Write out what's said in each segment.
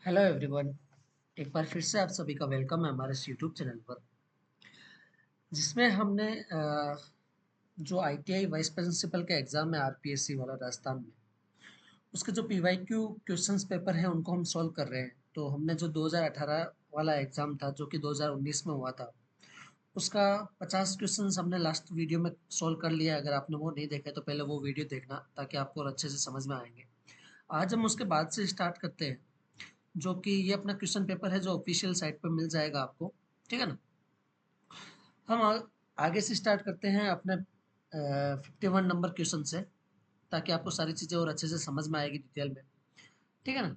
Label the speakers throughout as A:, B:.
A: Hello everyone. एक बार फिर से आप सभी का वेलकम है हमारे इस यूट्यूब चैनल पर, जिसमें हमने जो आईटीआई वाइस प्रिंसिपल का एग्ज़ाम है आरपीएससी वाला राजस्थान में, उसके जो पीवाईक्यू क्वेश्चंस पेपर हैं उनको हम सॉल्व कर रहे हैं। तो हमने जो 2018 वाला एग्ज़ाम था जो कि 2019 में हुआ था, उसका 50 क्वेश्चंस हमने लास्ट वीडियो में सॉल्व कर लिया है। अगर आपने वो नहीं देखा है तो पहले वो वीडियो देखना, ताकि आपको और अच्छे से समझ में आएंगे। आज हम उसके बाद से स्टार्ट करते हैं, जो कि ये अपना क्वेश्चन पेपर है जो ऑफिशियल साइट पे मिल जाएगा आपको। ठीक है ना। हम आगे से स्टार्ट करते हैं अपने 51 नंबर क्वेश्चन से, ताकि आपको सारी चीज़ें और अच्छे से समझ में आएगी डिटेल में। ठीक है ना।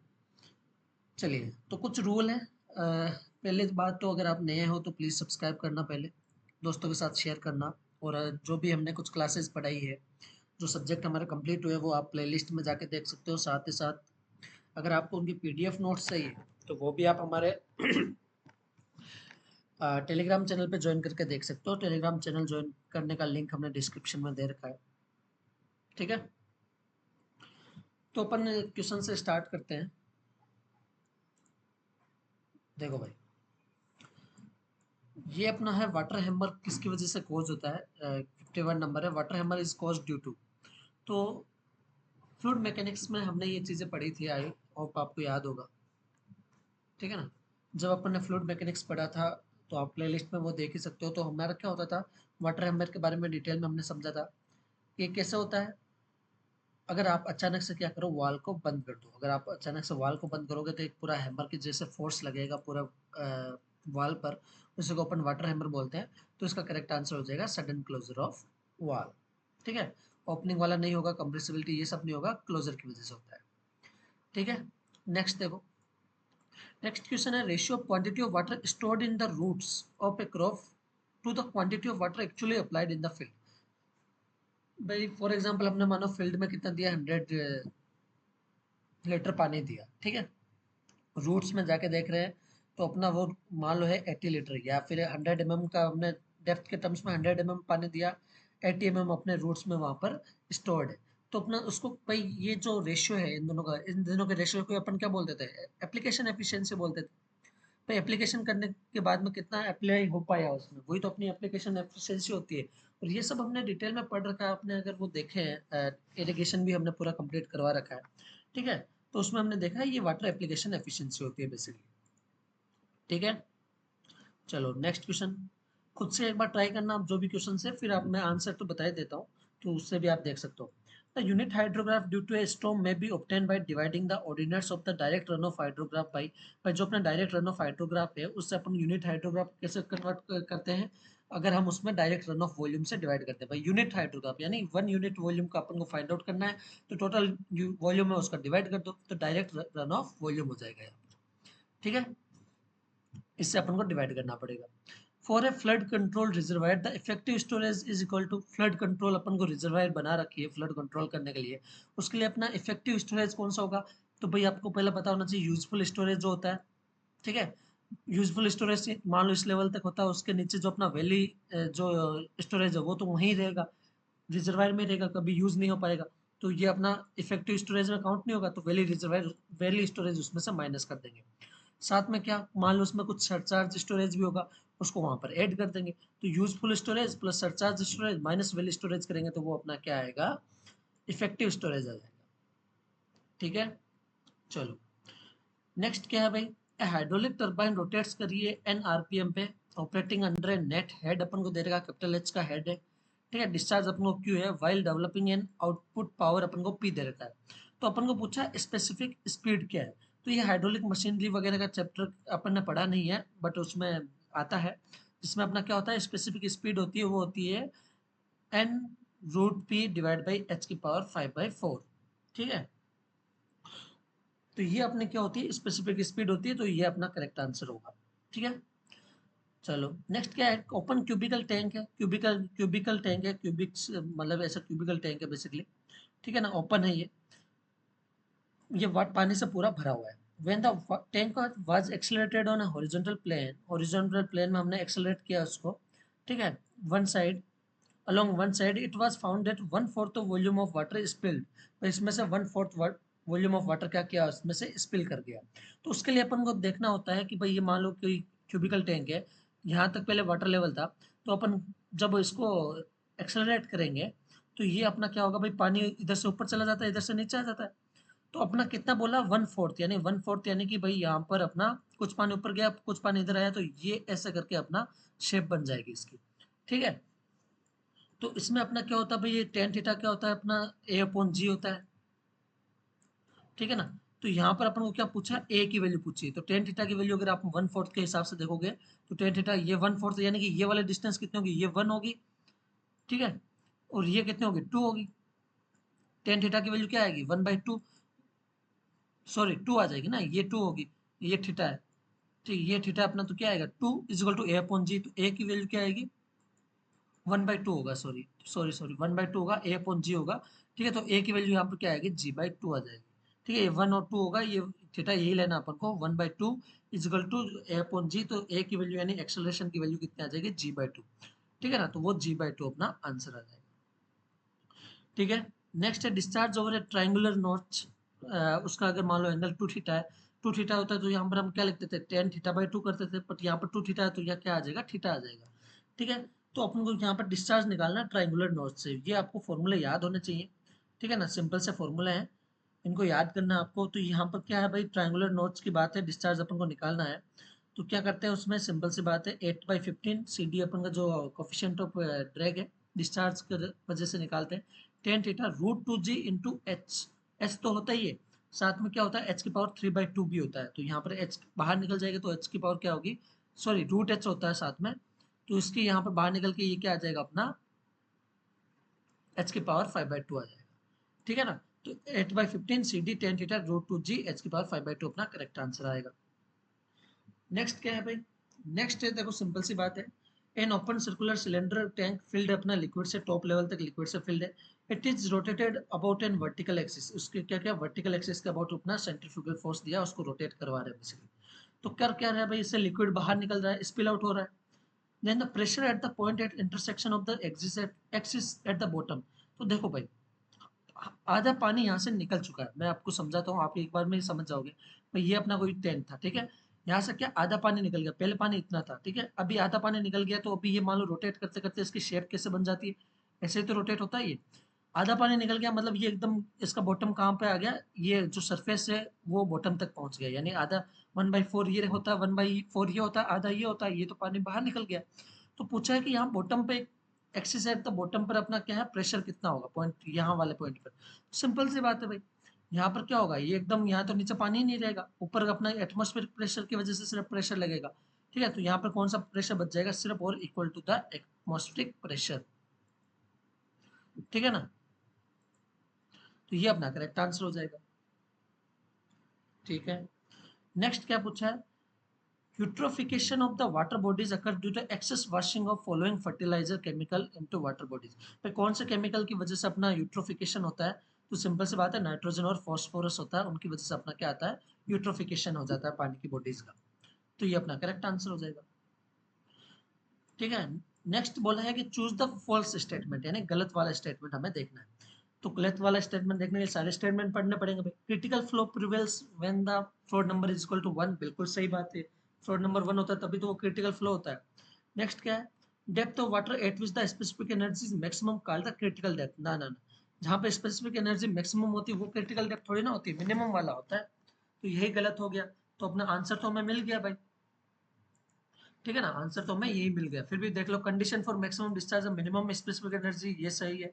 A: चलिए, तो कुछ रूल हैं। पहले बात तो, अगर आप नए हो तो प्लीज़ सब्सक्राइब करना, पहले दोस्तों के साथ शेयर करना। और जो भी हमने कुछ क्लासेस पढ़ाई है, जो सब्जेक्ट हमारे कंप्लीट हुए, वो आप प्लेलिस्ट में जाके देख सकते हो। साथ ही साथ अगर आपको उनकी पीडीएफ नोट्स चाहिए तो वो भी आप हमारे टेलीग्राम चैनल पे ज्वाइन करके देख सकते हो। टेलीग्राम चैनल ज्वाइन करने का लिंक हमने डिस्क्रिप्शन में दे रखा है। ठीक है। तो अपन क्वेश्चन से स्टार्ट करते हैं। देखो भाई, ये अपना है वाटर हैमर किसकी वजह से कॉज होता है। 51 नंबर है, water hammer is cause due to. तो फ्लूइड मैकेनिक्स में हमने ये चीज़ें पढ़ी थी, आई होप आपको याद होगा। ठीक है ना। जब अपन ने फ्लूइड मैकेनिक्स पढ़ा था, तो आप प्लेलिस्ट में वो देख ही सकते हो। तो हमारा क्या होता था, वाटर हैमर के बारे में डिटेल में हमने समझा था कि कैसे होता है। अगर आप अचानक से क्या करो, वॉल को बंद कर दो। अगर आप अचानक से वॉल को बंद करोगे तो एक पूरा हैमर की जैसे फोर्स लगेगा पूरा वॉल पर, उसी को अपन वाटर हैमर बोलते हैं। तो इसका करेक्ट आंसर हो जाएगा सडन क्लोजर ऑफ वॉल। ठीक है। ओपनिंग वाला नहीं होगा, कंप्रेसिबिलिटी ये सब नहीं होगा, क्लोजर की वजह से होता है। ठीक है। नेक्स्ट देखो, नेक्स्ट क्वेश्चन है, ratio of quantity of water stored in the roots of a crop to the quantity of water actually applied in the field. भाई फॉर एग्जांपल, हमने मानो फील्ड में कितना दिया, 100 लीटर पानी दिया। ठीक है। रूट्स में जाके देख रहे हैं, तो अपना वो मान लो है 80 लीटर, या फिर 100 mm का हमने डेप्थ के टर्म्स में 100 mm पानी दिया, 80 mm अपने रूट्स में वहां पर स्टोर्ड है। तो अपना उसको भाई, ये जो रेशियो है इन दोनों का, इन दोनों के रेशियो को अपन क्या बोलते थे, एप्लीकेशन एफिशिएंसी बोलते थे। भाई एप्लीकेशन करने के बाद में कितना अप्लाई हो पाया उसमें, वही तो अपनी एप्लीकेशन एफिशिएंसी होती है। और ये सब हमने डिटेल में पढ़ रखा है। आपने अगर वो देखे हैं, इरिगेशन भी हमने पूरा कंप्लीट करवा रखा है। ठीक है। तो उसमें हमने देखा है ये वाटर एप्लीकेशन एफिशिएंसी होती है बेसिकली। ठीक है। चलो नेक्स्ट क्वेश्चन, खुद से एक बार ट्राई करना आप जो भी क्वेश्चन है, फिर आप मैं आंसर तो बता ही देता हूँ, तो उससे भी आप देख सकते हो। The unit hydrograph due to a storm may be obtain by dividing the ordinates of the direct run off hydrograph by जो अपना डायरेक्ट रन ऑफ हाइड्रोग्राफ है, उससे अपन यूनिट हाइड्रोग्राफ कैसे कन्वर्ट करते हैं। अगर हम उसमें डायरेक्ट रन ऑफ वॉल्यूम से डिवाइड करते हैं, भाई यूनिट हाइड्रोग्राफ यानी 1 यूनिट वॉल्यूम का अपन को फाइंड आउट करना है। तो टोटल वॉल्यूम है उसका डिवाइड कर दो, तो डायरेक्ट रन ऑफ वॉल्यूम हो जाएगा यहाँ पर। ठीक है। इससे अपन को डिवाइड करना पड़ेगा। For a flood control reservoir the effective storage is equal to, flood control अपन को रिजर्वायर बना रखी है फ्लड कंट्रोल करने के लिए, उसके लिए अपना इफेक्टिव स्टोरेज कौन सा होगा। तो भाई आपको पहले पता होना चाहिए यूजफुल स्टोरेज जो होता है। ठीक है। यूजफुल स्टोरेज मान लो इस लेवल तक होता है, उसके नीचे जो अपना वैली जो स्टोरेज है वो तो वहीं रहेगा, रिजर्वायर में रहेगा, कभी यूज नहीं हो पाएगा। तो ये अपना इफेक्टिव स्टोरेज में काउंट नहीं होगा, तो वैली रिजर्वायर वैली स्टोरेज उसमें से माइनस कर देंगे। साथ में क्या, मान लो उसमें कुछ सरचार्ज स्टोरेज भी होगा, उसको वहां पर ऐड कर देंगे। तो useful storage plus surcharge storage minus valley storage करेंगे, तो वो अपना क्या आएगा, इफेक्टिव स्टोरेज आ जाएगा। ठीक है। चलो नेक्स्ट क्या है भाई, ए हाइड्रोलिक टरबाइन रोटेट्स करिए एन आरपीएम पे, ऑपरेटिंग अंडर ए नेट हेड अपन को दे देगा, कैपिटल एच का हेड है। ठीक है। डिस्चार्ज अपन को क्यू है, while developing an output power अपन को पी दे रखा है। तो अपन को पूछा स्पेसिफिक स्पीड क्या है। तो ये हाइड्रोलिक मशीनरी वगैरह का चैप्टर अपन ने पढ़ा नहीं है, बट उसमें आता है, जिसमें अपना क्या होता है, स्पेसिफिक स्पीड होती है, वो होती है n root P divide by H की पावर 5/4। ठीक है। तो ये अपने क्या होती है, स्पेसिफिक स्पीड होती है, तो ये अपना करेक्ट आंसर होगा। ठीक है। चलो नेक्स्ट क्या है, ओपन क्यूबिकल टैंक है, क्यूबिकल क्यूबिकल टैंक है, क्यूबिक मतलब ऐसा क्यूबिकल टैंक है बेसिकली। ठीक है ना, ओपन है ये वाट पानी से पूरा भरा हुआ है। When the tank was accelerated on a horizontal plane, horizontal plane में हमने एक्सेलरेट किया उसको। ठीक है। One side, along one side it was found that 1/4 of volume of water is spilled। तो इसमें से 1/4 वॉल्यूम ऑफ वाटर क्या किया, उसमें से स्पिल कर दिया। तो उसके लिए अपन को देखना होता है कि भाई ये मान लो कोई क्यूबिकल टैंक है, यहाँ तक पहले वाटर लेवल था, तो अपन जब इसको एक्सेलरेट करेंगे तो ये अपना क्या होगा भाई, पानी इधर से ऊपर चला जाता है, इधर से नीचे आ जाता है। तो अपना कितना बोला, 1/4, यानी 1/4 यानी कि भाई यहाँ पर अपना कुछ पानी ऊपर गया, कुछ पानी इधर आया, तो ये ऐसे करके अपना शेप बन जाएगी इसकी। ठीक है, तो इसमें अपना क्या होता है भाई, ये टेन थीटा क्या होता है अपना, A/G होता है। ठीक है ना, तो यहाँ पर अपन को क्या पूछा, ए की वैल्यू पूछी, तो टेन थीटा की वैल्यू अगर आप 1/4 के हिसाब से देखोगे, तो टेन थीटा ये 1/4 यानी कि ये वाले डिस्टेंस कितनी होगी, ये 1 होगी। ठीक है, और ये कितनी होगी, 2 होगी। टेन थीटा की वैल्यू क्या आएगी, 1/2, सॉरी 2 आ जाएगी ना, ये 2 होगी, ये थीटा है। ठीक, ये थीटा अपना तो क्या आएगा, 2 इजिकल टू A/G, तो ए की वैल्यू क्या आएगी, 1/2 होगा, सॉरी सॉरी सॉरी 1/2 होगा, A/G होगा। ठीक है, तो ए की वैल्यू यहाँ पर क्या आएगी, G/2 आ जाएगी। ठीक है, ये 1 और 2 होगा, ये थीटा यही लेना अपन को, 1/2 इजिकल टू A/G, तो ए की वैल्यू यानी एक्सेलरेशन की वैल्यू कितनी आ जाएगी, G/2। ठीक है ना, तो वो G/2 अपना आंसर आ जाएगा। ठीक है, नेक्स्ट है डिस्चार्ज ओवर ए ट्रायंगुलर नॉच। उसका अगर मान लो एंगल 2 थीटा है, 2 थीटा होता है तो यहाँ पर हम क्या लिखते थे, टेन थीटा/2 करते थे, बट यहाँ पर 2 थीटा है तो यह क्या आ जाएगा, थीटा आ जाएगा। ठीक है, तो अपन को यहाँ पर डिस्चार्ज निकालना है ट्रायंगुलर नॉच से, ये आपको फॉर्मूले याद होने चाहिए। ठीक है ना, सिंपल से फॉर्मूला है, इनको याद करना है आपको। तो यहाँ पर क्या है भाई, ट्रायंगुलर नॉच की बात है, डिस्चार्ज अपन को निकालना है। तो क्या करते हैं उसमें, सिंपल सी बात है, 8/15 CD अपन का जो कोफिशिएंट ऑफ ड्रैग है डिस्चार्ज की वजह से निकालते हैं, tan theta √2G into H. H तो होता ही है, साथ में क्या होता है, एच की पावर 3/2 भी होता है, तो यहाँ पर एच बाहर निकल जाएगा, तो एच की पावर क्या होगी, सॉरी √H होता है साथ में, तो इसकी यहाँ पर बाहर निकल के ये क्या आ जाएगा अपना, एच की पावर 5/2 आ जाएगा। ठीक है ना, तो 8/15 CD tan theta √2G H की पावर 5/2 अपना करेक्ट आंसर आएगा। नेक्स्ट क्या है भाई, नेक्स्ट है देखो सिंपल सी बात है, an open circular cylinder tank field अपना लिक्विड से, टॉप लेवल तक लिक्विड से फिल्ड है, it is rotated about an vertical axis, उसके क्या क्या वर्टिकल एक्सिस के अबाउट अपना सेंट्रीफ्यूगल फोर्स दिया, उसको रोटेट करवा रहे हैं बेसिकली। तो कर क्या रहा है भाई, इससे लिक्विड बाहर निकल रहा है, स्पिल आउट हो रहा है। Then the pressure at the point at intersection of the axis at the bottom. तो देखो भाई, आधा पानी यहाँ से निकल चुका है, मैं आपको समझाता हूँ, आप एक बार में ही समझ जाओगे भाई। ये अपना कोई टैंक था, ठीक है, यहाँ से क्या आधा पानी निकल गया, पहले पानी इतना था, ठीक है, अभी आधा पानी निकल गया, तो अभी ये मान लो रोटेट करते करते इसकी शेप कैसे बन जाती है, ऐसे ही तो रोटेट होता है ये। आधा पानी निकल गया मतलब ये एकदम इसका बॉटम कहाँ पे आ गया, ये जो सरफेस है वो बॉटम तक पहुंच गया, यानी आधा 1/4 ये होता है, 1/4 ये होता है, आधा ये होता है, ये तो पानी बाहर निकल गया। तो पूछा है कि यहाँ बॉटम पे एक्सिस एट द बॉटम पर अपना क्या है, प्रेशर कितना होगा पॉइंट, यहाँ वाले पॉइंट पर। सिंपल सी बात है भाई, यहाँ पर क्या होगा, ये एकदम यहाँ तो नीचे पानी ही नहीं रहेगा, ऊपर अपना एटमॉस्फेरिक प्रेशर की वजह से सिर्फ प्रेशर लगेगा। ठीक है, तो यहाँ पर कौन सा प्रेशर बच जाएगा, सिर्फ और equal to the atmospheric pressure. ठीक है ना, तो ये अपना करेक्ट आंसर हो जाएगा। ठीक है, नेक्स्ट क्या पूछा है, eutrophication of the water bodies occur due to excess washing of following fertilizer chemical into water bodies. भाई कौन से केमिकल की वजह से अपना यूट्रोफिकेशन होता है, तो सिंपल सी बात है, नाइट्रोजन और फॉस्फोरस होता है, उनकी वजह से अपना क्या आता है, यूट्रोफिकेशन हो जाता है पानी की बॉडीज का। तो ये अपना करेक्ट आंसर हो जाएगा। ठीक है, नेक्स्ट बोला है कि चूज द फॉल्स स्टेटमेंट, यानी गलत वाला स्टेटमेंट हमें देखना है। तो गलत वाला स्टेटमेंट देखने के लिए सारे स्टेटमेंट पढ़ने पड़ेंगे भाई। Critical flow prevails when the flow number is equal to 1, बिल्कुल सही बात है, फ्लो नंबर 1 होता है तभी तो वो क्रिटिकल फ्लो होता है। नेक्स्ट क्या है, depth of water at which the specific energy is maximum called the critical depth. ना ना ना, जहाँ पे स्पेसिफिक एनर्जी मैक्सिमम होती है वो क्रिटिकल डेप्थ थोड़ी ना होती है, मिनिमम वाला होता है। तो यही गलत हो गया, तो अपना आंसर तो हमें मिल गया भाई। ठीक है ना, आंसर तो हमें यही मिल गया। फिर भी देख लो, condition for maximum discharge minimum specific energy, ये सही है,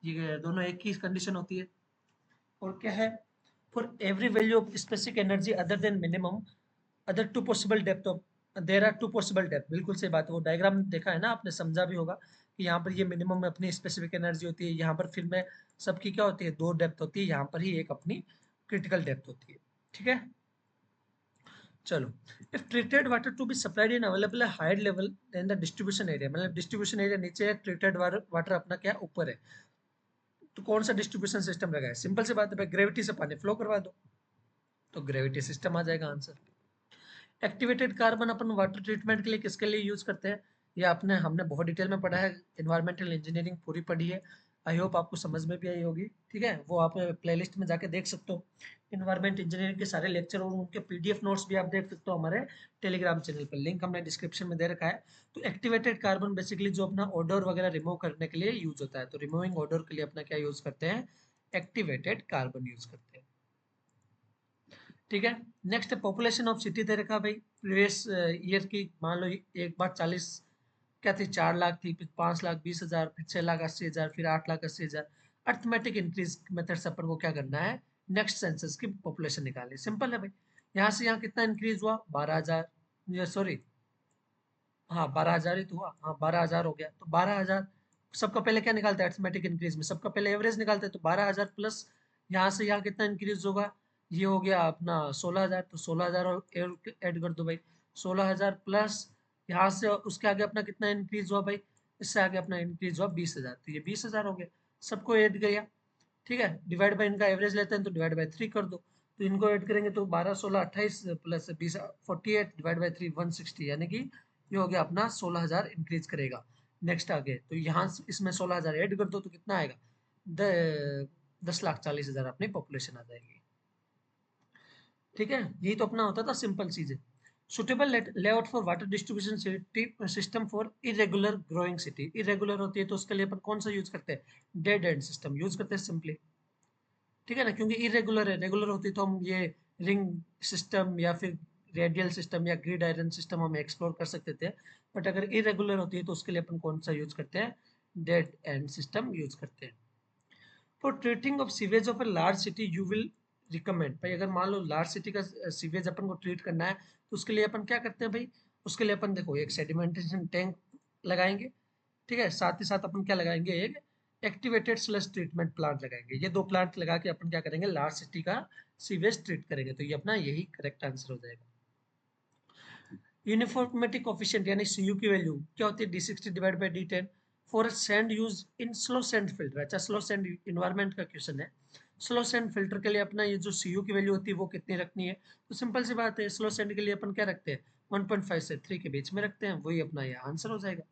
A: ये दोनों एक ही कंडीशन होती है। और क्या है, for every value of specific energy other than minimum, other two possible depth of, there are two possible depth, बिल्कुल सही बात है, वो डायग्राम देखा है ना आपने, समझा भी होगा कि यहाँ पर ये मिनिमम में अपनी स्पेसिफिक एनर्जी होती है, यहाँ पर फिर में सबकी क्या होती है, दो डेप्थ होती है, यहाँ पर ही एक अपनी क्रिटिकल डेप्थ होती है। ठीक है, चलो, if treated water to be supplied in available है higher level than the distribution area, मतलब डिस्ट्रीब्यूशन एरिया नीचे है, ट्रीटेड वाटर अपना क्या ऊपर है, तो कौन सा डिस्ट्रीब्यूशन सिस्टम रहेगा, सिंपल सी बात है भाई, ग्रेविटी से पानी फ्लो करवा दो, तो ग्रेविटी सिस्टम आ जाएगा आंसर। एक्टिवेटेड कार्बन अपन वाटर ट्रीटमेंट के लिए किसके लिए यूज करते हैं, ये आपने हमने बहुत डिटेल में पढ़ा है, इन्वायरमेंटल इंजीनियरिंग पूरी पढ़ी है, आई होप आपको समझ में भी आई होगी। ठीक है, वो आप प्लेलिस्ट में जाके देख सकते हो। इन्वायरमेंट इंजीनियरिंग के सारे लेक्चर और उनके पीडीएफ नोट्स भी आप देख सकते हो हमारे टेलीग्राम चैनल पर, लिंक हमने डिस्क्रिप्शन में दे रखा है। तो एक्टिवेटेड कार्बन बेसिकली जो अपना ओडोर वगैरह रिमूव करने के लिए यूज होता है, तो रिमूविंग ओडोर के लिए अपना क्या यूज करते हैं, एक्टिवेटेड कार्बन यूज करते हैं। ठीक है, नेक्स्ट है पॉपुलेशन ऑफ सिटी दे रखा भाई, प्रीवियस ईयर की मान लो एक बार 40 क्या थी, 4 लाख थी, फिर 5,20,000, फिर 6,80,000, फिर 8,80,000। अर्थमेटिक इंक्रीज मेथड से अपन को क्या करना है, नेक्स्ट सेंसस की पॉपुलेशन निकालनी। सिंपल है भाई, यहाँ से यहाँ कितना इंक्रीज हुआ, 12,000, ये सॉरी हाँ 12,000 ही तो हुआ, हाँ 12,000 हो गया, तो 12,000 सबका पहले क्या निकालते हैं अर्थमेटिक इंक्रीज में, सबका पहले एवरेज निकालते हैं, तो 12,000 प्लस यहाँ से यहाँ कितना इंक्रीज होगा, ये हो गया अपना 16,000, तो 16,000 और ऐड कर दो भाई, 16,000 प्लस यहाँ से उसके आगे अपना कितना इंक्रीज हुआ भाई, इससे आगे अपना इंक्रीज हुआ 20,000, तो ये 20,000 हो गया, सबको ऐड किया। ठीक है, डिवाइड बाय इनका एवरेज लेते हैं तो डिवाइड बाय 3 कर दो, तो इनको ऐड करेंगे तो 12 16 28 प्लस 20 48 डिवाइड बाय 3 160, यानी कि ये हो गया अपना 16,000 इंक्रीज करेगा। नेक्स्ट आगे तो यहाँ इसमें 16,000 ऐड कर दो तो कितना आएगा, 10,40,000 अपनी पॉपुलेशन आ जाएगी। ठीक है, यही तो अपना होता था सिंपल चीजें। Suitable layout for water distribution system for irregular growing city, irregular होती है तो उसके लिए अपन कौन सा यूज करते हैं, डेड एंड सिस्टम यूज करते हैं सिंपली। ठीक है ना, क्योंकि इरेगुलर है, रेगुलर होती तो हम ये रिंग सिस्टम या फिर रेडियल सिस्टम या ग्रिड आयरन सिस्टम हम एक्सप्लोर कर सकते थे, बट अगर इरेगुलर होती है तो उसके लिए अपन कौन सा यूज करते हैं, डेड एंड सिस्टम यूज करते हैं। For treating of sewage of a large city you will recommend, भाई अगर मान लो लार्ज सिटी का सीवेज अपन को ट्रीट करना है तो उसके लिए अपन क्या करते हैं भाई, उसके लिए अपन देखो एक सेडिमेंटेशन टैंक लगाएंगे। ठीक है, साथ ही साथ अपन क्या लगाएंगे, एक एक्टिवेटेड स्लश ट्रीटमेंट प्लांट लगाएंगे। ये दो प्लांट लगा के अपन क्या करेंगे, लार्ज सिटी का सीवेज ट्रीट करेंगे, तो ये अपना यही करेक्ट आंसर हो जाएगा। यूनिफॉर्मिटी कोफिशिएंट यानी सीयू की वैल्यू क्या होती है, D60 divide by D10 for sand use in slow sand filter. अच्छा, स्लो सैंड इन्वायरमेंट का क्वेश्चन है, स्लो सैंड फिल्टर के लिए अपना ये जो सीयू की वैल्यू होती है वो कितनी रखनी है, तो सिंपल सी बात है, स्लो सैंड के लिए अपन क्या रखते हैं, 1.5 से 3 के बीच में रखते हैं, वही अपना ये आंसर हो जाएगा।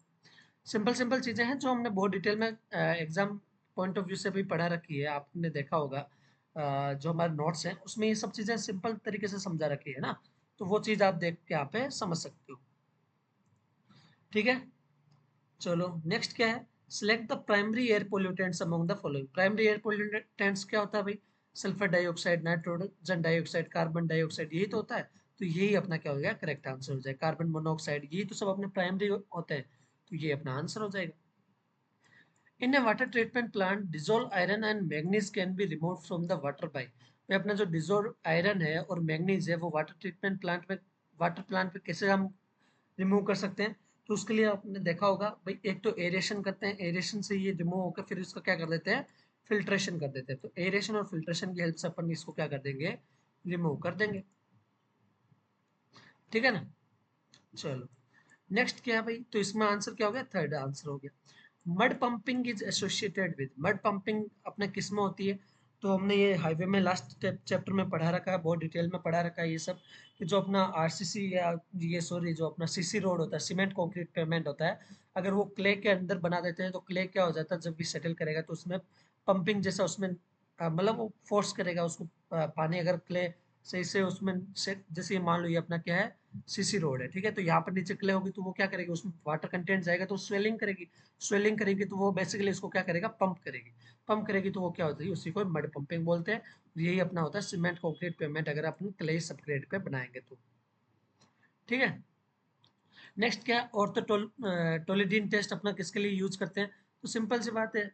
A: सिंपल सिंपल चीजें हैं जो हमने बहुत डिटेल में एग्जाम पॉइंट ऑफ व्यू से भी पढ़ा रखी है, आपने देखा होगा जो हमारे नोट्स हैं उसमें ये सब चीजें सिंपल तरीके से समझा रखी है ना, तो वो चीज आप देख के यहाँ पे समझ सकते हो। ठीक है, चलो नेक्स्ट क्या है, select the primary air pollutants among the following. Primary air pollutants क्या होता है भाई, sulphur dioxide, nitrogen dioxide, carbon dioxide, यही तो होता है, तो यही अपना क्या हो गया, करेक्ट आंसर हो जाएगा। कार्बन मोनोऑक्साइड, यही तो सब अपने प्राइमरी होते हैं, तो ये अपना आंसर हो जाएगा। In a water treatment plant, dissolved iron and manganese can be removed from the water by, में अपना जो डिजोल्व आयरन है और मैग्नीज है वो वाटर प्लांट में कैसे हम रिमूव कर सकते हैं, तो उसके लिए आपने देखा होगा भाई, एक तो एरेशन करते हैं, एरेशन से ये रिमूव होकर फिर इसको क्या कर देते हैं, फिल्ट्रेशन कर देते हैं, तो एरेशन और फिल्ट्रेशन की हेल्प से अपन इसको क्या कर देंगे, रिमूव कर देंगे। ठीक है ना, चलो नेक्स्ट क्या है भाई, तो इसमें आंसर क्या हो गया, थर्ड आंसर हो गया। Mud pumping is associated with, mud pumping अपने किस में होती है, तो हमने ये हाईवे में लास्ट चैप्टर में पढ़ा रखा है, बहुत डिटेल में पढ़ा रखा है ये सब, कि जो अपना आरसीसी या ये सॉरी जो अपना सीसी रोड होता है, सीमेंट कंक्रीट पेमेंट होता है, अगर वो क्ले के अंदर बना देते हैं तो क्ले क्या हो जाता है, जब भी सेटल करेगा तो उसमें पंपिंग जैसा उसमें मतलब वो फोर्स करेगा उसको, पानी अगर क्ले सही से उसमें से, जैसे ये मान लो ये अपना क्या है, सीसी रोड है, ठीक है, तो यहाँ पर नीचे क्ले होगी तो वो क्या करेगी, उसमें वाटर कंटेंट जाएगा तो स्वेलिंग करेगी, स्वेलिंग करेगी तो वो बेसिकली इसको क्या करेगा, पंप करेगी, पंप करेगी तो वो क्या होती है, उसी को मड पंपिंग बोलते हैं। यही अपना होता है सीमेंट कंक्रीट पेमेंट, अगर अपन क्ले सबग्रेड पे बनाएंगे तो। ठीक है, नेक्स्ट क्या, ऑर्थोटोलिडीन टेस्ट अपना किसके लिए यूज करते हैं, तो सिंपल सी बात है,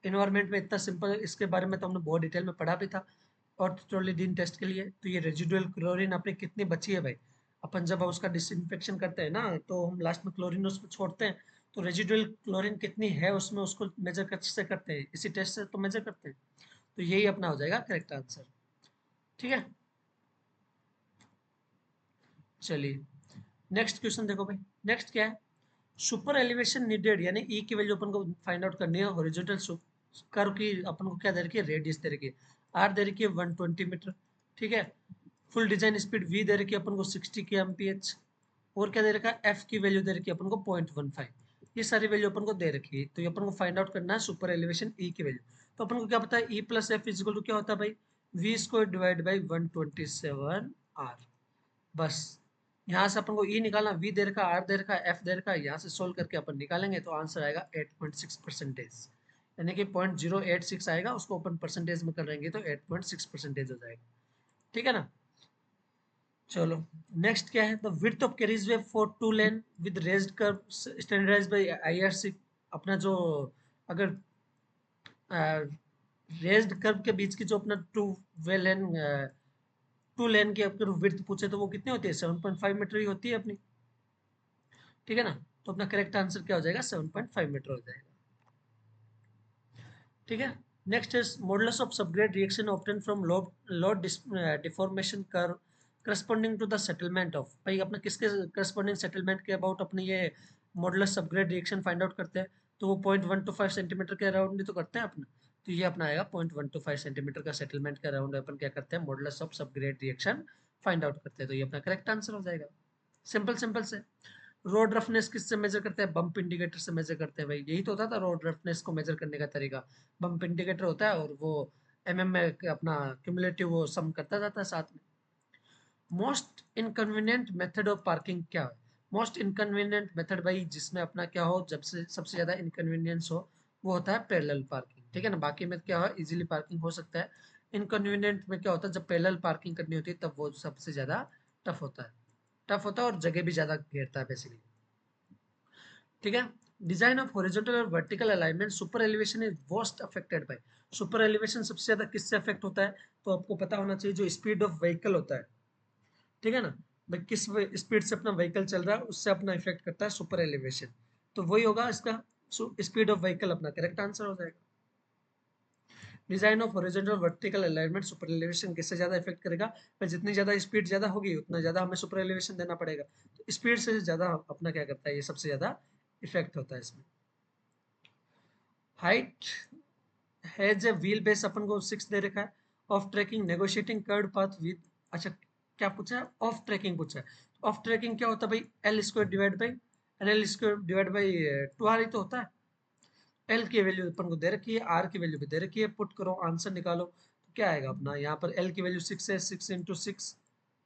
A: इन्वायरमेंट में इतना सिंपल, इसके बारे में तो हमने बहुत डिटेल में पढ़ा भी था। ऑर्थोटोलिडीन टेस्ट के लिए तो ये रेजिडुअल क्लोरीन अपनी कितनी बची है भाई, अपन जब उसका डिसइंफेक्शन करते हैं ना तो हम लास्ट में क्लोरीन उसमें छोड़ते हैं, तो रेजिडुअल क्लोरीन कितनी है उसमें, उसको मेजर कैसे करते हैं, इसी टेस्ट से तो मेजर करते हैं, तो यही अपना हो जाएगा करेक्ट आंसर। ठीक है, चलिए नेक्स्ट क्वेश्चन देखो भाई, नेक्स्ट क्या है, सुपर एलिवेशन नीडेड यानी ई की वैल्यू अपन को फाइंड आउट करनी है, हॉरिजॉन्टल कर्व की अपन को क्या दे रखी है, रेडियस दे रखी है, आर दे रखी है 120 मीटर। ठीक है, फुल डिजाइन स्पीड वी दे रखी है अपन को 60 kmph, और क्या दे रखा है, एफ की वैल्यू दे रखी है अपन को 0.15। ये सारी वैल्यू अपन को दे रखी है, तो ये अपन को फाइंड आउट करना है सुपर एलिवेशन ई की वैल्यू। तो अपन को क्या पता है, E plus F is equal to क्या होता है भाई, V square divide by 127 R. बस यहाँ से अपन को ई निकालना, वी दे रखा, आर दे रखा, एफ दे रखा, यहाँ से सोल्व करके अपन निकालेंगे तो आंसर आएगा 8.6%, यानी कि 0.086 आएगा, उसको अपन परसेंटेज में करेंगे तो 8.6% हो जाएगा। ठीक है ना। चलो नेक्स्ट क्या है, the width of carriage way for two lane with raised curb standardized by IRC. अपना जो अगर रेज्ड कर्व के बीच की जो अपना वे लेन टू लेन की अगर विड्थ पूछे तो वो कितनी होती है, 7.5 मीटर ही होती है अपनी। ठीक है ना। तो अपना करेक्ट आंसर क्या हो जाएगा, 7.5 मीटर हो जाएगा। ठीक है। Next is modulus of subgrade reaction obtain from load deformation curve corresponding to the settlement of. भाई अपना किसके करस्पॉन्डिंग सेटलमेंट के अबाउट अपने ये modulus subgrade reaction find out करते हैं, तो वो 0.125 सेंटीमीटर के अराउंड ही तो करते हैं अपना। तो ये अपना आएगा 0.125 सेंटीमीटर का सेटलमेंट के अराउंड अपन क्या करते हैं, modulus of subgrade reaction find out करते हैं। तो ये अपना करेक्ट आंसर हो जाएगा। सिंपल सिंपल से। रोड रफनेस किससे मेजर करते हैं, बम्प इंडिकेटर से मेजर करते हैं। भाई यही तो होता था रोड रफनेस को मेजर करने का तरीका, बम्प इंडिकेटर होता है और वो में अपना क्यूमुलेटिव वो सम करता जाता है साथ में। Most inconvenient method of parking क्या है, मोस्ट इनकन्वीनियंट मेथड भाई जिसमें अपना क्या हो, जब से सबसे ज्यादा इनकन्वीनियंस हो, वो होता है पैरेलल पार्किंग। ठीक है ना। बाकी में क्या हो, इजीली पार्किंग हो सकता है। इनकन्वीनियंट में क्या होता है, जब पैरेलल पार्किंग करनी होती है तब वो सबसे ज्यादा टफ होता है, टफ होता है और जगह भी ज्यादा घेरता है बेसिकली। ठीक है। डिजाइन ऑफ हॉरिजॉन्टल और vertical alignment super elevation is most affected by. Super elevation सबसे ज्यादा किससे अफेक्ट होता है, तो आपको पता होना चाहिए जो स्पीड ऑफ व्हीकल होता है। ठीक है ना। भाई किस स्पीड से अपना व्हीकल चल रहा है उससे अपना इफेक्ट करता है सुपर एलिवेशन। तो वही होगा इसका, स्पीड ऑफ व्हीकल अपना करेक्ट आंसर हो जाएगा। डिजाइन ऑफ हॉरिजॉन्टल और वर्टिकल अलाइनमेंट सुपर एलिवेशन किससे ज्यादा इफेक्ट करेगा, पर जितनी ज्यादा स्पीड ज्यादा होगी उतना ज्यादा हमें सुपर एलिवेशन देना पड़ेगा। तो स्पीड से ज्यादा अपना क्या करता है, ये सबसे ज्यादा इफेक्ट होता है इसमें। Height has a wheel base अपन को 6 दे रखा है। Off tracking negotiating curve path with, अच्छा क्या पूछा है, ऑफ ट्रैकिंग पूछा है। ऑफ ट्रैकिंग क्या होता है भाई, L square divide by L square divide by 2r ही तो होता है। एल की वैल्यू अपन को दे रखी है, आर की वैल्यू भी दे रखी है, पुट करो आंसर निकालो तो क्या आएगा अपना, यहाँ पर एल की वैल्यू 6 है, 6 × 6।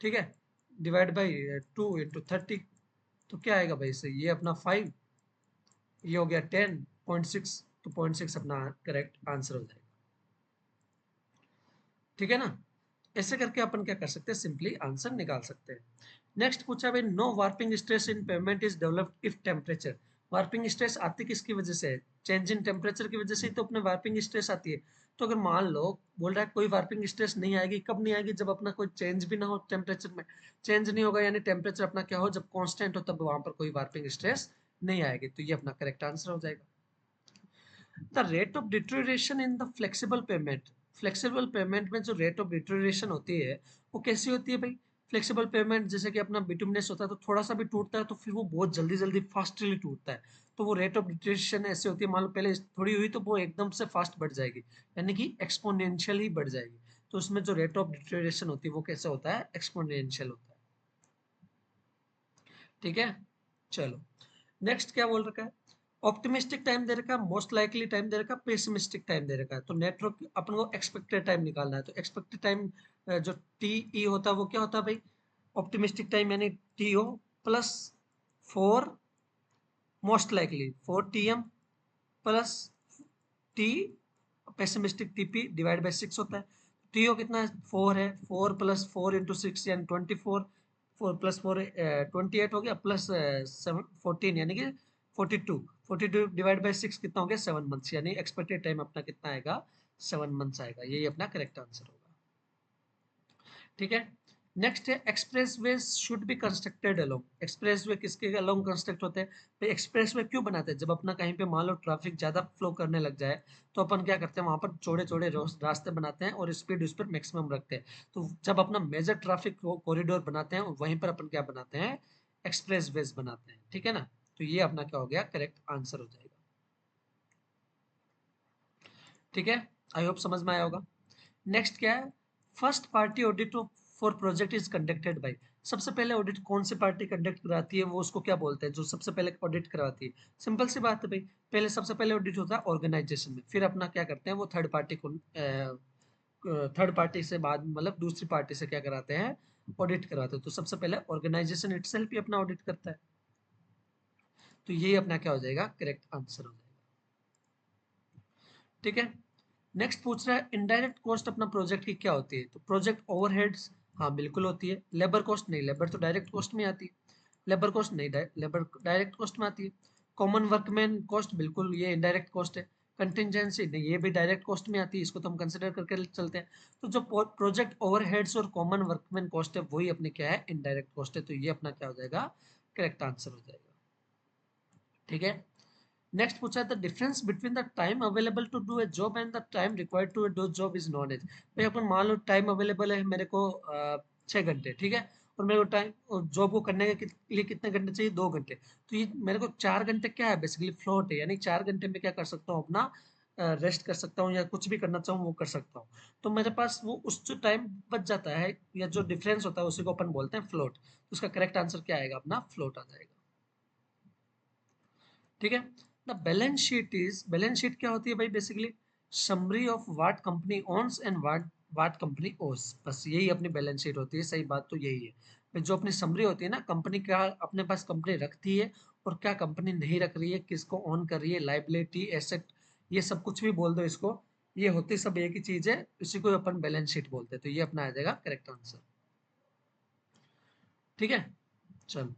A: ठीक है। डिवाइड बाई 2 × 30, तो क्या आएगा भाई से, ये अपना 5, ये हो गया 10.6, तो 0.6 अपना करेक्ट आंसर हो जाएगा। ठीक है ना। ऐसे करके अपन क्या कर सकते हैं, सिंपली आंसर निकाल सकते हैं। नेक्स्ट पूछा भाई, no warping stress in pavement is developed if temperature. Warping stress आती किसकी वजह से है, चेंज इन टेम्परेचर की वजह से ही तो अपने वार्पिंग स्ट्रेस आती है। तो अगर मान लो बोल रहा है कोई वार्पिंग स्ट्रेस नहीं आएगी, कब नहीं आएगी, जब अपना कोई चेंज भी ना हो टेम्परेचर में। चेंज नहीं होगा यानी टेम्परेचर अपना क्या हो, जब कांस्टेंट हो तब वहां पर कोई वार्पिंग स्ट्रेस नहीं आएगी। तो ये अपना करेक्ट आंसर हो जाएगा। The rate of deterioration in the flexible pavement, flexible pavement में जो रेट ऑफ डिटोरेशन होती है वो कैसी होती है भाई। फ्लेक्सिबल पेमेंट जैसे कि अपना बिटुमिनस होता है तो थोड़ा सा भी टूटता है तो फिर वो बहुत जल्दी जल्दी फास्टली टूटता है। तो वो रेट ऑफ डिटोरेशन ऐसे होती है, मान लो पहले थोड़ी हुई तो वो एकदम से फास्ट बढ़ जाएगी, यानी कि एक्सपोनेंशियल ही बढ़ जाएगी। तो उसमें जो रेट ऑफ डिटोरेशन होती है वो कैसे होता है, एक्सपोनेंशियल होता है। ठीक है। चलो नेक्स्ट क्या बोल रखा है, ऑप्टिमिस्टिक टाइम दे रखा है, मोस्ट लाइकली टाइम दे रखा है, पेसिमिस्टिक टाइम दे रखा है। तो नेटवर्क अपन को एक्सपेक्टेड टाइम निकालना है। तो एक्सपेक्टेड टाइम जो टी ई होता है वो क्या होता है भाई, ऑप्टिमिस्टिक टाइम यानी T O plus 4 most likely 4 TM plus T pessimistic TP divide by 6 होता है। टी ओ कितना है, 4 है, 4 + 4 × 6 यानी 24, 4 + 4 28 हो गया, प्लस 14 यानी कि 42, 42 डिवाइड बाई 6 कितना हो गया, 7 मंथ्स, यानी एक्सपेक्टेड टाइम अपना कितना आएगा, 7 मंथ्स आएगा। यही अपना करेक्ट आंसर होगा। ठीक है। नेक्स्ट है express way should be constructed along. Express way किसके अलोंग कंस्ट्रक्ट होते हैं, तो एक्सप्रेस वे क्यों बनाते हैं, जब अपना कहीं पे मान लो ट्रैफिक ज्यादा फ्लो करने लग जाए तो अपन क्या करते हैं, वहां पर चौड़े चौड़े रास्ते बनाते हैं और स्पीड उस पर मैक्सिमम रखते हैं। तो जब अपना मेजर ट्रैफिक कॉरिडोर बनाते हैं वहीं पर अपन क्या बनाते हैं, एक्सप्रेस वेज बनाते हैं। ठीक है ना। तो ये अपना क्या हो गया, करेक्ट आंसर हो जाएगा। ठीक है। आई होप समझ में आया होगा। नेक्स्ट क्या है, first party audit of for project is conducted by. सबसे पहले ऑडिट कौन सी पार्टी कंडक्ट कराती है, वो उसको क्या बोलते हैं, जो सबसे पहले ऑडिट करवाती है। सिंपल सी बात है भाई, पहले सबसे पहले ऑडिट होता है ऑर्गेनाइजेशन में, फिर अपना क्या करते हैं वो थर्ड पार्टी से बाद मतलब दूसरी पार्टी से क्या कराते हैं, ऑडिट करवाते हैं। तो सबसे पहले ऑर्गेनाइजेशन इटसेल्फ ही अपना ऑडिट करता है। तो ये अपना क्या हो जाएगा, करेक्ट आंसर हो जाएगा। ठीक है, नेक्स्ट पूछ रहा है इनडायरेक्ट कॉस्ट अपना प्रोजेक्ट की क्या होती है। तो प्रोजेक्ट ओवरहेड्स, हाँ बिल्कुल होती है। लेबर कॉस्ट नहीं, लेबर तो डायरेक्ट कॉस्ट में आती है। लेबर कॉस्ट नहीं, लेबर डायरेक्ट कॉस्ट में आती है। कॉमन वर्कमैन कॉस्ट, बिल्कुल ये इनडायरेक्ट कॉस्ट है। कंटिजेंसी नहीं, ये भी डायरेक्ट कॉस्ट में आती है, इसको तो हम कंसिडर करके चलते हैं। तो जो प्रोजेक्ट ओवरहेड्स और कॉमन वर्कमैन कॉस्ट है वही अपने क्या है, इनडायरेक्ट कॉस्ट है। तो ये अपना क्या हो जाएगा, करेक्ट आंसर हो जाएगा। ठीक है, नेक्स्ट पूछा है the difference between the time available to do a job and the time required to do job is known as. भाई अपन मान लो टाइम अवेलेबल है मेरे को 6 घंटे, ठीक है, और मेरे को टाइम जॉब को करने के लिए कितने घंटे चाहिए, 2 घंटे। तो ये मेरे को 4 घंटे क्या है, बेसिकली फ्लोट है, यानी 4 घंटे में क्या कर सकता हूँ अपना रेस्ट कर सकता हूँ या कुछ भी करना चाहूँ वो कर सकता हूँ। तो मेरे पास वो उस जो टाइम बच जाता है या जो डिफरेंस होता है उसी को अपन बोलते हैं फ्लोट। तो उसका करेक्ट आंसर क्या आएगा, अपना फ्लोट आ जाएगा। ठीक है, द बैलेंस शीट क्या होती है भाई, basically summary of what company ons and what company ओस, बस यही अपनी बैलेंस शीट होती है। सही बात तो यही है भाई, जो अपनी समरी होती है ना, कंपनी क्या अपने पास कंपनी रखती है और क्या कंपनी नहीं रख रही है, किसको ऑन कर रही है, लाइबिलिटी एसेट, ये सब कुछ भी बोल दो इसको, ये होती सब एक ही चीज है, इसी को अपन बैलेंस शीट बोलते हैं। तो ये अपना आ जाएगा करेक्ट आंसर। ठीक है, चलो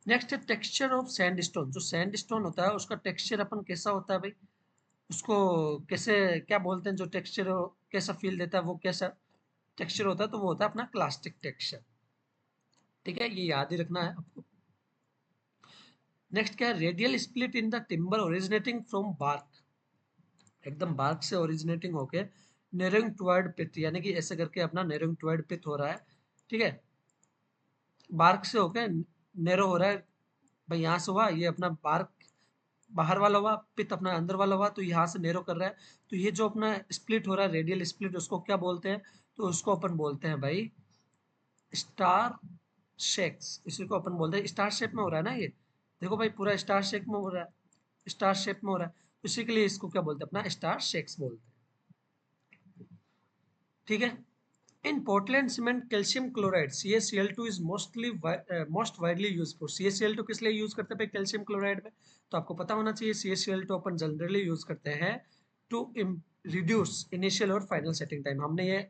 A: नेक्स्ट है टेक्सचर ऑफ सैंडस्टोन। जो सैंडस्टोन होता है उसका टेक्सचर अपन कैसा होता है भाई, उसको कैसे क्या बोलते हैं, जो टेक्सचर कैसा फील देता है, वो कैसा टेक्सचर होता है, तो वो होता है अपना क्लास्टिक टेक्सचर। ठीक है, ये याद ही रखना है आपको। नेक्स्ट क्या है, radial split in the timber originating from bark, एकदम बार्क से ओरिजिनेटिंग होके नेरोइंग टुवर्ड पिथ, यानी कि ऐसे करके अपना नेरोइंग टुवर्ड पिथ हो रहा है। ठीक है, बार्क से होके नेरो हो रहा है भाई, यहाँ से हुआ ये अपना बार्क बाहर वाला हुआ, पिथ अपना अंदर वाला हुआ, तो यहाँ से नेरो कर रहा है। तो ये जो अपना स्प्लिट हो रहा है रेडियल स्प्लिट, उसको क्या बोलते हैं, तो उसको अपन बोलते हैं भाई स्टार शेक्स। इसी को अपन बोलते हैं, स्टार शेप में हो रहा है ना ये, देखो भाई पूरा स्टार शेप में हो रहा है, स्टार शेप में हो रहा है, तो इसी के लिए इसको क्या बोलते हैं, अपना स्टार शेक्स बोलते हैं। ठीक है, in Portland cement calcium chloride CaCl2 is most widely use for. CaCl2 किस लिए यूज करते हैं भाई कैल्शियम क्लोराइड में, तो आपको पता होना चाहिए। CaCl2 अपन जनरली यूज करते हैं टू रिड्यूस इनिशियल और फाइनल सेटिंग टाइम। हमने ये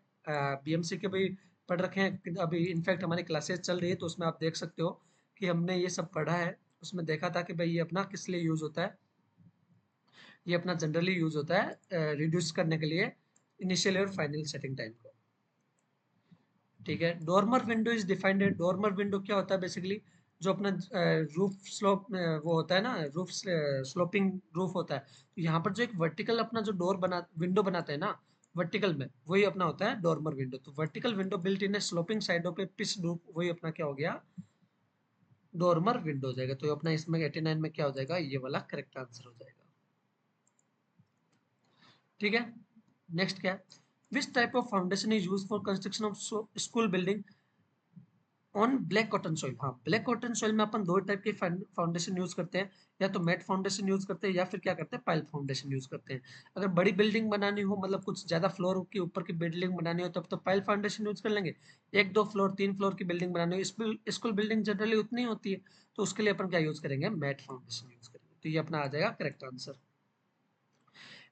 A: BMC के भी पढ़ रखे हैं, अभी इनफैक्ट हमारी क्लासेस चल रही है तो उसमें आप देख सकते हो कि हमने ये सब पढ़ा है। उसमें देखा था कि भाई ये अपना किस लिए यूज होता है, ये अपना जनरली यूज होता है रिड्यूस करने के लिए इनिशियल और फाइनल सेटिंग टाइम को। ठीक है, डोरमर विंडो इज डिफाइंड है। डोरमर विंडो क्या होता है, बेसिकली जो अपना रूफ स्लोप वो होता है ना, रूफ स्लोपिंग रूफ होता है, तो यहाँ पर जो एक वर्टिकल अपना जो डोर बना विंडो बनाते हैं ना वर्टिकल में, वही अपना होता है डोरमर विंडो। तो vertical window built in sloping साइडों पे पिच रूफ, वही अपना क्या हो गया, डोरमर विंडो हो जाएगा। तो अपना इसमें 89 में क्या हो जाएगा, ये वाला करेक्ट आंसर हो जाएगा। ठीक है, नेक्स्ट क्या है, which type of foundation is use for construction of school building on black cotton soil. हाँ, ब्लैक कॉटन सॉइल में अपन दो टाइप के फाउंडेशन यूज करते हैं, या तो मैट फाउंडेशन यूज करते हैं या फिर क्या करते हैं, पाइल फाउंडेशन यूज करते हैं। अगर बड़ी बिल्डिंग बनानी हो, मतलब कुछ ज्यादा फ्लोर के ऊपर की बिल्डिंग बनानी हो, तब तो पाइल फाउंडेशन यूज कर लेंगे। 1 2 फ्लोर 3 फ्लोर की बिल्डिंग बनानी हो, स्कूल बिल्डिंग जनरली उतनी होती है, तो उसके लिए अपन क्या यूज करेंगे, मैट फाउंडेशन यूज करेंगे। तो ये अपना आ जाएगा correct answer.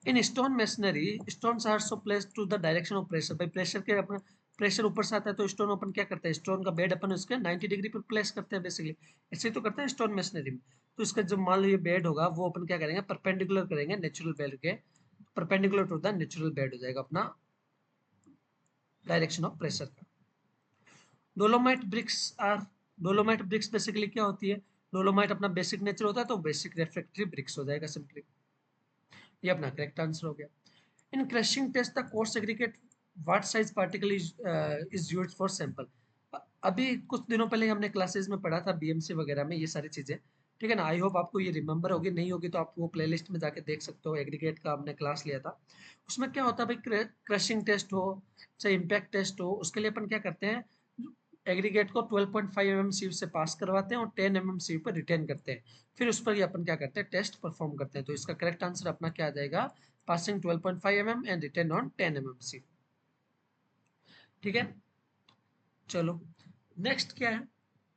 A: In stone masonry stone are so placed to the direction of pressure. भाई प्रेशर के अपना प्रेशर ऊपर से आता है, तो स्टोन अपन क्या करते हैं, स्टोन का बेड अपन उसके 90 डिग्री पर प्लेस करते हैं बेसिकली। ऐसे तो करते हैं स्टोन मेसनरी में। तो इसका जो मान लो ये बेड होगा, वो अपन क्या करेंगे, परपेंडिकुलर करेंगे नेचुरल बेड के, perpendicular to the natural bed हो जाएगा अपना डायरेक्शन ऑफ प्रेशर का। Dolomite bricks are, dolomite bricks basically क्या होती है, डोलोमाइट अपना बेसिक नेचर होता है, तो बेसिक रिफ्रैक्टरी ब्रिक्स हो जाएगा सिंपली। ये अपना करेक्ट आंसर हो गया। In crushing test the coarse aggregate what size particle is used for sample. अभी कुछ दिनों पहले हमने क्लासेस में पढ़ा था BMC वगैरह में ये सारी चीजें। ठीक है ना, आई होप आपको ये रिमेंबर होगी, नहीं होगी तो आप वो प्लेलिस्ट में जाके देख सकते हो, एग्रीगेट का हमने क्लास लिया था। उसमें क्या होता है भाई, क्रशिंग टेस्ट हो चाहे इम्पैक्ट टेस्ट हो, उसके लिए अपन क्या करते हैं, एग्रीगेट को 12.5 mm सीव से पास करवाते हैं और 10 mm सीव पर रिटेन करते हैं, फिर उस पर ये अपन क्या करते हैं, टेस्ट परफॉर्म करते हैं। तो इसका करेक्ट आंसर अपना क्या आ जाएगा, passing 12.5 mm and retained on 10 mm sieve. ठीक है, चलो नेक्स्ट क्या है,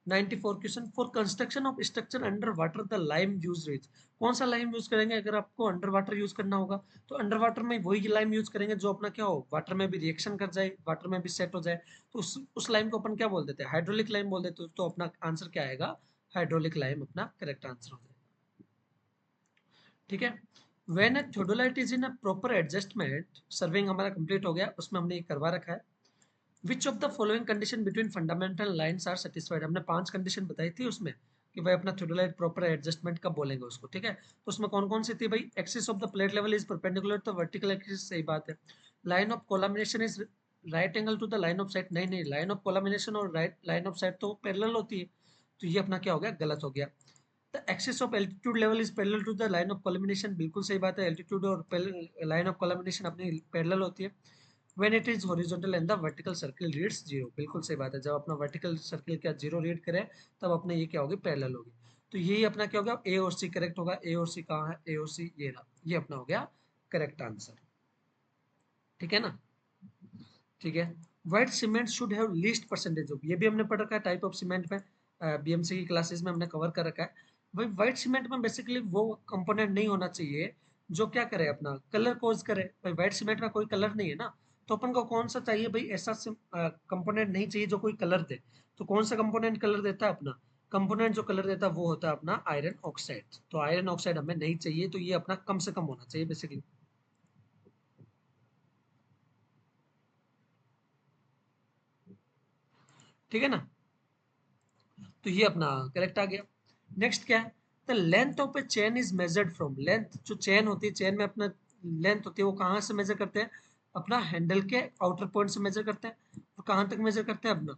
A: 94 question, for construction of structure under water the lime used is. कौन सा लाइम यूज करेंगे अगर आपको अंडर वाटर यूज करना होगा, तो अंडर वाटर में वही लाइम यूज करेंगे जो अपना क्या हो, वाटर में भी रिएक्शन कर जाए, वाटर में भी सेट हो जाए। तो उस लाइम को अपन क्या बोल देते हैं, हाइड्रोलिक लाइम बोल देते हैं। तो अपना आंसर क्या आएगा, हाइड्रोलिक लाइम अपना करेक्ट आंसर हो जाएगा। ठीक है, when a theodolite is in a proper adjustment, serving हमारा कंप्लीट हो गया, उसमें हमने ये करवा रखा है। Which of the following condition between fundamental lines are satisfied, हमने 5 कंडीशन बताई थी उसमें कि भाई अपना थियोडोलाइट प्रॉपर एडजस्टमेंट कब बोलेंगे उसको। ठीक है, तो उसमें कौन कौन सी थी भाई, axis of the plate level is perpendicular to vertical axis, सही बात है। Line of collimation is right angle to the line of sight, नहीं नहीं, लाइन ऑफ कोलामिनेशन और राइट लाइन ऑफ साइट तो पैरेलल होती है, तो ये अपना क्या हो गया, गलत हो गया। The axis of altitude level is parallel to the line of collimation, बिल्कुल सही बात है, एल्टीट्यूड और लाइन ऑफ कोलामिनेशन अपनी पैरेलल होती है। when it is horizontal and the vertical circle reads 0, बिल्कुल सही बात है, जब अपना वर्टिकल सर्किल क्या 0 रीड करे तब अपने ये क्या होगी, पैरेलल होगी। तो यही अपना क्या होगा, ए और सी करेक्ट होगा। ए और सी कहाँ है, ए और सी ये रहा, ये अपना हो गया करेक्ट आंसर। ठीक है ना, ठीक है। White cement should have least percentage of, ये भी हमने पढ़ रखा है टाइप ऑफ सीमेंट में, बीएमसी की क्लासेस में हमने कवर कर रखा है। भाई व्हाइट सीमेंट में बेसिकली वो कंपोनेंट नहीं होना चाहिए जो क्या करे, अपना कलर कोज करे। भाई व्हाइट सीमेंट में कोई कलर नहीं है ना, तो अपन को कौन सा चाहिए भाई, ऐसा कंपोनेंट नहीं चाहिए जो कोई कलर दे। तो कौन सा कंपोनेंट कलर देता है, अपना कंपोनेंट जो कलर देता है वो होता है अपना आयरन ऑक्साइड। तो आयरन ऑक्साइड हमें नहीं चाहिए, तो ये अपना कम से कम होना चाहिए बेसिकली। ठीक है ना, तो ये अपना करेक्ट आ गया। नेक्स्ट क्या है, the length of A chain is measured from, length जो चेन होती है, चेन में अपना लेंथ होती है वो कहाँ से मेजर करते हैं, अपना हैंडल के आउटर पॉइंट से मेजर करते हैं। और कहाँ तक मेजर करते हैं अपना,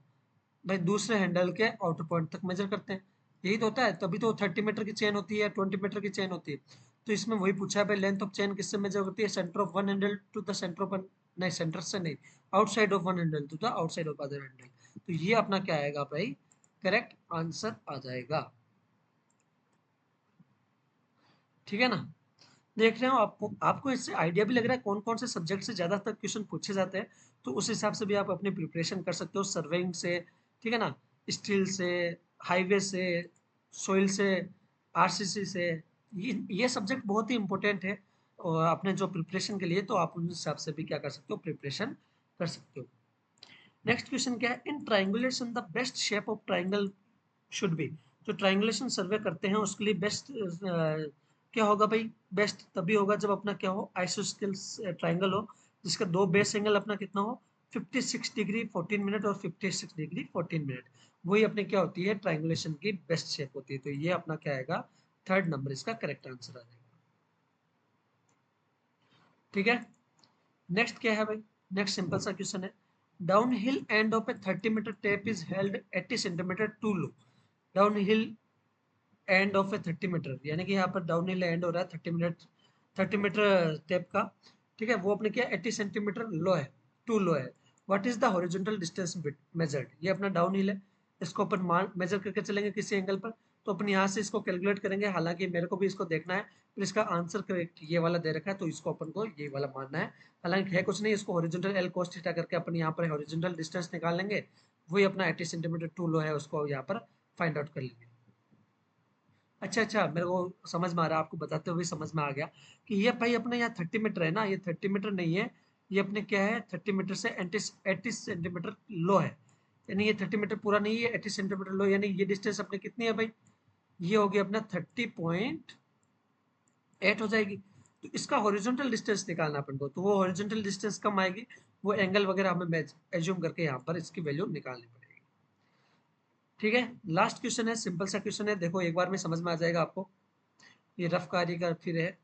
A: भाई दूसरे हैंडल के आउटर पॉइंट तक मेजर करते हैं। यही तो होता है, तभी तो 30 मीटर की चेन होती है, 20 मीटर की चेन होती है। तो इसमें वही पूछा है भाई, लेंथ ऑफ चेन किससे मेजर होती है, centre of one handle to the centre of नहीं, सेंटर से नहीं, outside of one handle to the outside of other handle. तो ये अपना क्या आएगा भाई, करेक्ट आंसर आ जाएगा। ठीक है ना, देख रहे हो, आपको आपको इससे आइडिया भी लग रहा है कौन कौन से सब्जेक्ट से ज्यादातर क्वेश्चन पूछे जाते हैं। तो उस हिसाब से भी आप अपनी प्रिपरेशन कर सकते हो, सर्वेइंग से, ठीक है ना, स्टील से, हाईवे से, सोइल से, आरसीसी से, ये सब्जेक्ट बहुत ही इंपॉर्टेंट है और अपने जो प्रिपरेशन के लिए, तो आप उस हिसाब से भी क्या कर सकते हो, प्रिपरेशन कर सकते हो। नेक्स्ट क्वेश्चन क्या है, in triangulation the best shape of triangle should be, जो ट्राइंगुलेशन सर्वे करते हैं उसके लिए बेस्ट क्या होगा भाई, बेस्ट तभी होगा जब अपना क्या हो, आइसोस्केल ट्राइंगल हो, जिसका दो बेस एंगल अपना कितना हो, 56 डिग्री 14 मिनट और 56 डिग्री 14 मिनट, वही अपने क्या होती है, ट्राइंगुलेशन की बेस्ट शेप होती है। तो ये अपना क्या आएगा, थर्ड नंबर इसका करेक्ट आंसर आ जाएगा। ठीक है, नेक्स्ट क्या है भाई, नेक्स्ट सिंपल सा क्वेश्चन है, down hill end of a 30 metre tape is held 80 centimetre too low, down hill end of a 30 metre, यानी कि यहाँ पर डाउन हिल एंड हो रहा है 30 मीटर टेप का। ठीक है, वो अपने क्या 80 सेंटीमीटर लो है, टू लो है। What is the horizontal distance measured, ये अपना डाउन हिल है, इसको अपन मेजर करके चलेंगे किसी एंगल पर, तो अपन यहाँ से इसको कैलकुलेट करेंगे। हालांकि मेरे को भी इसको देखना है, फिर इसका आंसर करेक्ट ये वाला दे रखा है, तो इसको अपन को ये वाला मानना है। हालांकि है कुछ नहीं, इसको हॉरिजॉन्टल एल कोस थीटा करके अपन यहाँ पर हॉरिजॉन्टल डिस्टेंस निकाल लेंगे, वही अपना 80 सेंटीमीटर टू लो है, उसको यहाँ पर फाइंड आउट कर लेंगे। अच्छा अच्छा, मेरे को समझ में आ रहा है, आपको बताते हुए समझ में आ गया कि ये भाई अपने यहाँ 30 मीटर है ना, ये 30 मीटर नहीं है, ये अपने क्या है, 30 मीटर से 80 सेंटीमीटर लो है, यानी ये 30 मीटर पूरा नहीं है, 80 सेंटीमीटर लो, यानी ये डिस्टेंस अपने कितनी है भाई, ये होगी अपना 30.8 हो जाएगी। तो इसका हॉरिजॉन्टल डिस्टेंस निकालना अपन को, तो वो हॉरिजॉन्टल डिस्टेंस कम आएगी, वो एंगल वगैरह हमें एज्यूम करके यहाँ पर इसकी वैल्यू निकालनी पड़ेगी। ठीक है, लास्ट क्वेश्चन है, सिंपल सा क्वेश्चन है, देखो एक बार में समझ में आ जाएगा आपको। ये रफ कार्य का फिर है,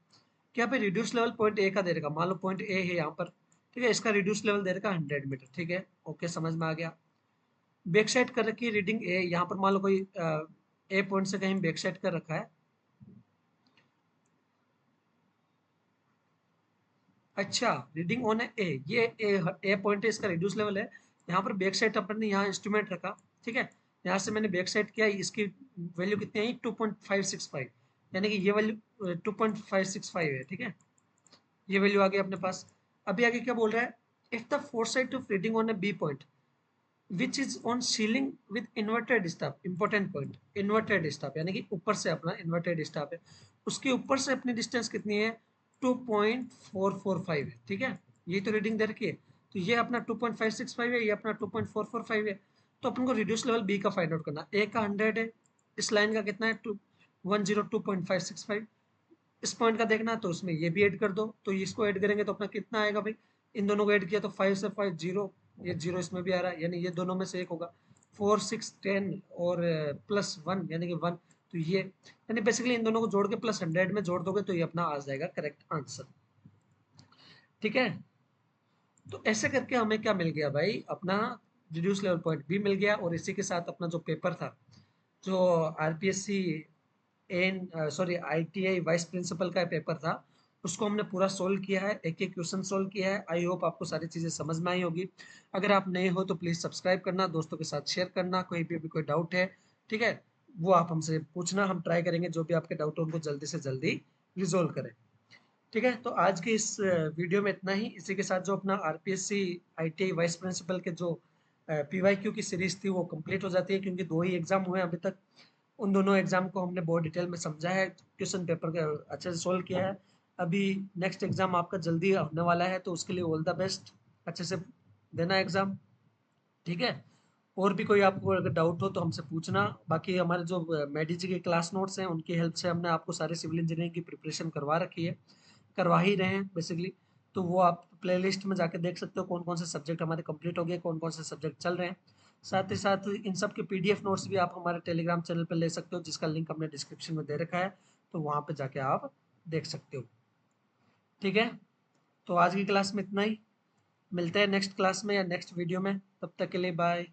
A: क्या पे रिड्यूस लेवल पॉइंट ए का दे रखा, मान लो पॉइंट ए है यहाँ पर, ठीक है, इसका रिड्यूस लेवल दे रखा 100 मीटर, ठीक है, ओके समझ में आ गया। बैक साइड कर रखी है रीडिंग ए, यहाँ पर मान लो कोई ए पॉइंट से कहीं बैक साइड कर रखा है। अच्छा, रीडिंग ऑन है ए, ये ए पॉइंट है, इसका रिड्यूस लेवल है। यहाँ पर बैक साइड अपन ने यहाँ इंस्ट्रूमेंट रखा, ठीक है। यहाँ से मैंने बैक साइड किया, इसकी वैल्यू कितनी आई 2.565, यानी कि ये वैल्यू 2.565 है। ठीक है, ये वैल्यू आ गई अपने पास। अभी आगे क्या बोल रहा है, if the fore side of reading on A B point which is on ceiling with inverted staff, important point, inverted staff यानी कि ऊपर से अपना इन्वर्टेड स्टाफ है, उसके ऊपर से अपनी डिस्टेंस कितनी है 2.445 है। ठीक है, ये तो रीडिंग दे रखी है, तो ये अपना 2.565 है, ये अपना 2.445 है। तो अपन को रिड्यूस लेवल बी का फाइंड आउट करना, ए का 100 है, इस लाइन का कितना है 102.565, इस पॉइंट का देखना तो उसमें ये भी ऐड कर दो, तो इसको ऐड करेंगे तो अपना कितना आएगा भाई, इन दोनों को ऐड किया तो 5 से 5 जीरो, ये जीरो इसमें भी आ रहा है, यानी ये दोनों में से एक होगा। 4 6 10 और प्लस 1 यानी कि 1, तो ये यानी बेसिकली इन दोनों को जोड़ के प्लस 100 में जोड़ दोगे तो ये अपना आ जाएगा करेक्ट आंसर। ठीक है, तो ऐसे करके हमें क्या मिल गया भाई, अपना रिड्यूस लेवल पॉइंट भी मिल गया, और इसी के साथ अपना जो पेपर था, जो RPSC and sorry ITI vice principal का पेपर था, उसको हमने पूरा सोल्व किया है, एक एक क्वेश्चन सोल्व किया है। आई होप आपको सारी चीज़ें समझ में आई होगी। अगर आप नए हो तो प्लीज़ सब्सक्राइब करना, दोस्तों के साथ शेयर करना, कोई भी कोई डाउट है, ठीक है, वो आप हमसे पूछना, हम ट्राई करेंगे जो भी आपके डाउट हो उनको जल्दी से जल्दी रिजोल्व करें। ठीक है, तो आज के इस वीडियो में इतना ही। इसी के साथ जो अपना आरपीएससी आईटीआई वाइस प्रिंसिपल के जो पीवाईक्यू की सीरीज थी वो कंप्लीट हो जाती है, क्योंकि 2 ही एग्जाम हुए अभी तक। उन दोनों एग्जाम को हमने बहुत डिटेल में समझा है, क्वेश्चन पेपर का अच्छे से सोल्व किया है। अभी नेक्स्ट एग्जाम आपका जल्दी होने वाला है, तो उसके लिए ऑल द बेस्ट, अच्छे से देना एग्जाम। ठीक है, और भी कोई आपको अगर डाउट हो तो हमसे पूछना। बाकी हमारे जो मेडिजी के क्लास नोट्स हैं उनकी हेल्प से हमने आपको सारे सिविल इंजीनियरिंग की प्रिपरेशन करवा रखी है, करवा ही रहे हैं बेसिकली। तो वो आप प्लेलिस्ट में जाके देख सकते हो कौन कौन से सब्जेक्ट हमारे कंप्लीट हो गए, कौन कौन से सब्जेक्ट चल रहे हैं। साथ ही साथ इन सब के पीडीएफ नोट्स भी आप हमारे टेलीग्राम चैनल पर ले सकते हो, जिसका लिंक हमने डिस्क्रिप्शन में दे रखा है, तो वहाँ पे जाके आप देख सकते हो। ठीक है, तो आज की क्लास में इतना ही, मिलते हैं नेक्स्ट क्लास में या नेक्स्ट वीडियो में, तब तक के लिए बाय।